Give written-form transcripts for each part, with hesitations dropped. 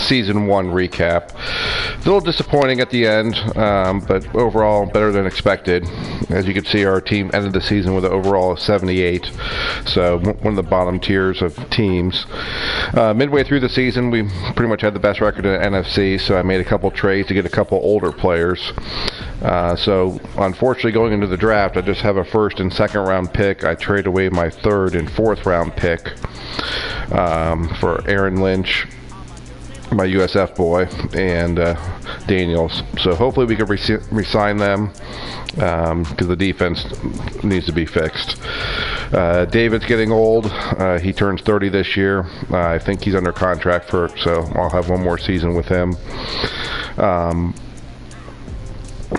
Season 1 recap. A little disappointing at the end, but overall better than expected. As you can see, our team ended the season with an overall of 78, so one of the bottom tiers of teams. Midway through the season, we pretty much had the best record in the NFC, so I made a couple trades to get a couple older players. So unfortunately, going into the draft, I just have a first and second round pick. I trade away my third and fourth round pick for Aaron Lynch, my USF boy, and Daniels. So hopefully we can re-sign them, because the defense needs to be fixed. David's getting old. He turns 30 this year. I think he's under contract so I'll have one more season with him.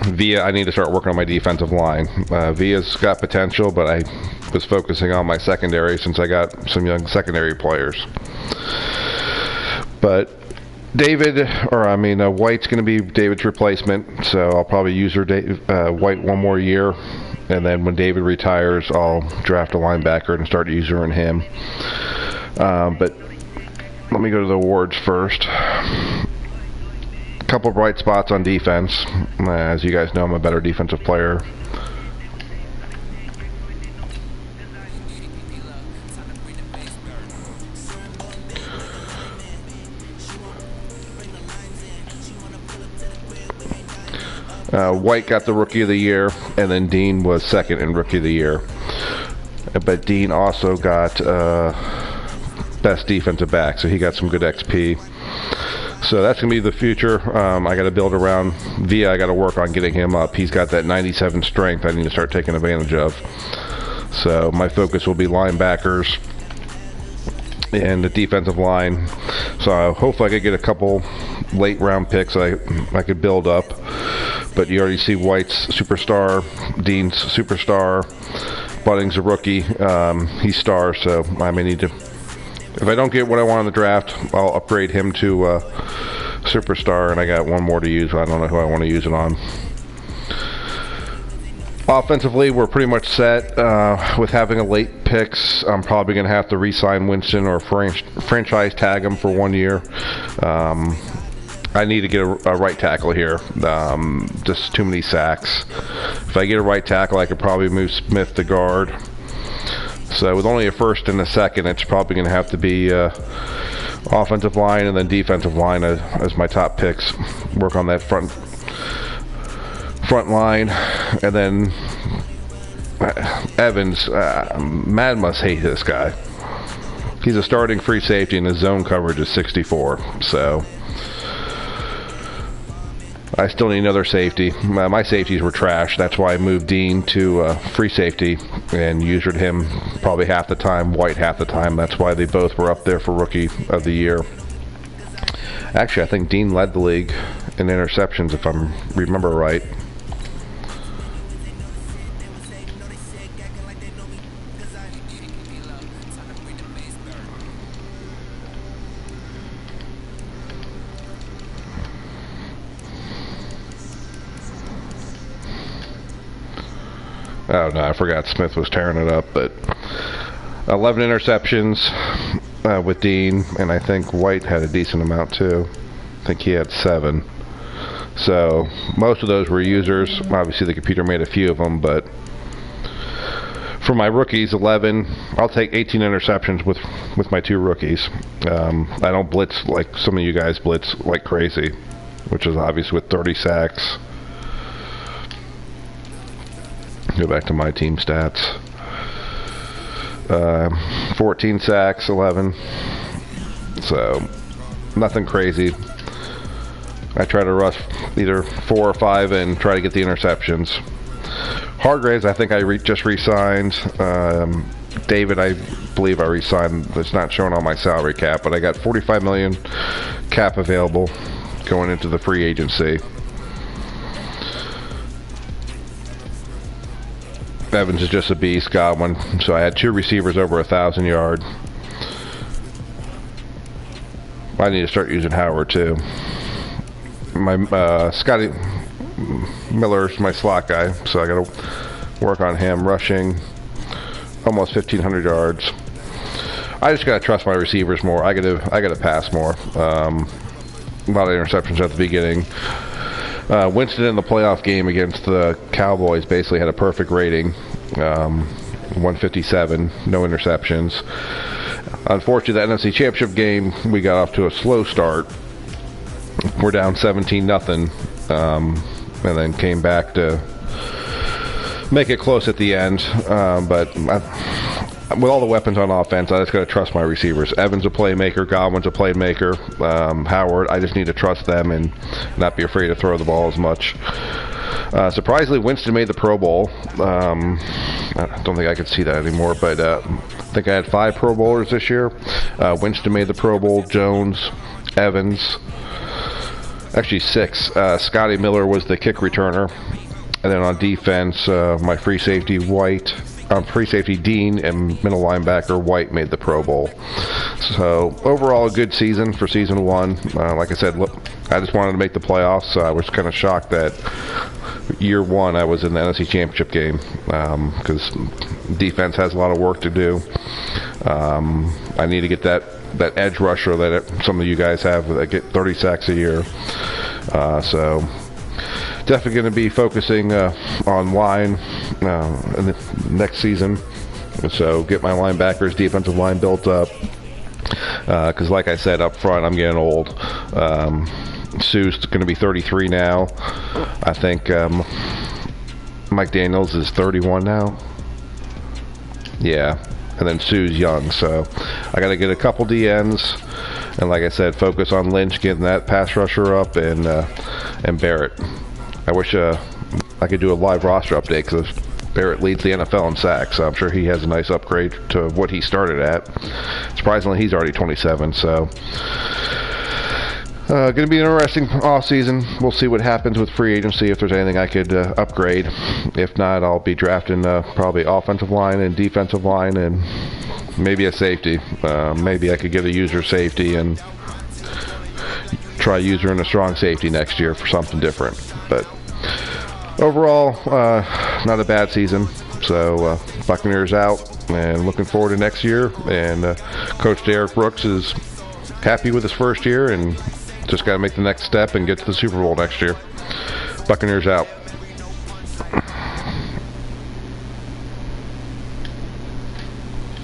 Villa, I need to start working on my defensive line. Villa's got potential, but I was focusing on my secondary since I got some young secondary players. But White's going to be David's replacement, so I'll probably use White one more year, and then when David retires, I'll draft a linebacker and start using him. But let me go to the awards first. Couple bright spots on defense. As you guys know, I'm a better defensive player. White got the Rookie of the Year, and then Dean was second in Rookie of the Year. But Dean also got Best Defensive Back, so he got some good XP. So that's going to be the future. I got to build around Villa. I got to work on getting him up. He's got that 97 strength I need to start taking advantage of. So my focus will be linebackers and the defensive line. So hopefully I could get a couple late round picks I could build up. But you already see White's superstar, Dean's superstar, Budding's a rookie. He's star, so I may need to. If I don't get what I want in the draft, I'll upgrade him to superstar, and I got one more to use. I don't know who I want to use it on. Offensively, we're pretty much set with having a late picks. I'm probably going to have to re-sign Winston or franchise tag him for 1 year. I need to get a right tackle here. Just too many sacks. If I get a right tackle, I could probably move Smith to guard. So with only a first and a second, it's probably going to have to be offensive line and then defensive line as my top picks. Work on that front line. And then Evans, Mad must hate this guy. He's a starting free safety and his zone coverage is 64. So I still need another safety. My safeties were trash. That's why I moved Dean to free safety and used him probably half the time, White half the time. That's why they both were up there for Rookie of the Year. Actually, I think Dean led the league in interceptions, if I remember right. Oh no, I forgot Smith was tearing it up, but 11 interceptions with Dean, and I think White had a decent amount too. I think he had 7. So most of those were users. Obviously the computer made a few of them, but for my rookies, 11. I'll take 18 interceptions with my 2 rookies. I don't blitz like some of you guys blitz like crazy, which is obvious with 30 sacks. Go back to my team stats. 14 sacks, 11. So nothing crazy. I try to rush either 4 or 5 and try to get the interceptions. Hargraves, I think I just re-signed. David, I believe I re-signed. It's not showing on my salary cap, but I got $45 million cap available going into the free agency. Evans is just a beast. Godwin. So I had 2 receivers over 1,000 yards. I need to start using Howard too. My Scotty Miller's my slot guy, so I got to work on him. Rushing almost 1,500 yards. I just got to trust my receivers more. I got to pass more. a lot of interceptions at the beginning. Winston in the playoff game against the Cowboys basically had a perfect rating, 157, no interceptions. Unfortunately, the NFC Championship game, we got off to a slow start. We're down 17-0, and then came back to make it close at the end. But with all the weapons on offense, I just got to trust my receivers. Evans a playmaker, Godwin's a playmaker, Howard, I just need to trust them and not be afraid to throw the ball as much. Surprisingly, Winston made the Pro Bowl. I don't think I could see that anymore, but I think I had 5 Pro Bowlers this year. Winston made the Pro Bowl, Jones, Evans, actually 6. Scotty Miller was the kick returner. And then on defense, my free safety Dean, and middle linebacker White made the Pro Bowl. So overall, a good season for season 1. Like I said, look, I just wanted to make the playoffs. So I was kind of shocked that year 1 I was in the NFC Championship game, because defense has a lot of work to do. I need to get that edge rusher that some of you guys have that get 30 sacks a year. So definitely going to be focusing on line in the next season. So get my linebackers, defensive line built up. Because like I said up front, I'm getting old. Sue's going to be 33 now. I think Mike Daniels is 31 now. Yeah. And then Sue's young. So I got to get a couple DNs. And like I said, focus on Lynch, getting that pass rusher up, and Barrett. I wish I could do a live roster update, because Barrett leads the NFL in sacks, so I'm sure he has a nice upgrade to what he started at. Surprisingly, he's already 27, so going to be an interesting offseason. We'll see what happens with free agency, if there's anything I could upgrade. If not, I'll be drafting probably offensive line and defensive line, and maybe a safety. Maybe I could get a user safety and try user and a strong safety next year for something different. But overall, not a bad season. So Buccaneers out, and looking forward to next year. And Coach Derek Brooks is happy with his first year, and just got to make the next step and get to the Super Bowl next year. Buccaneers out.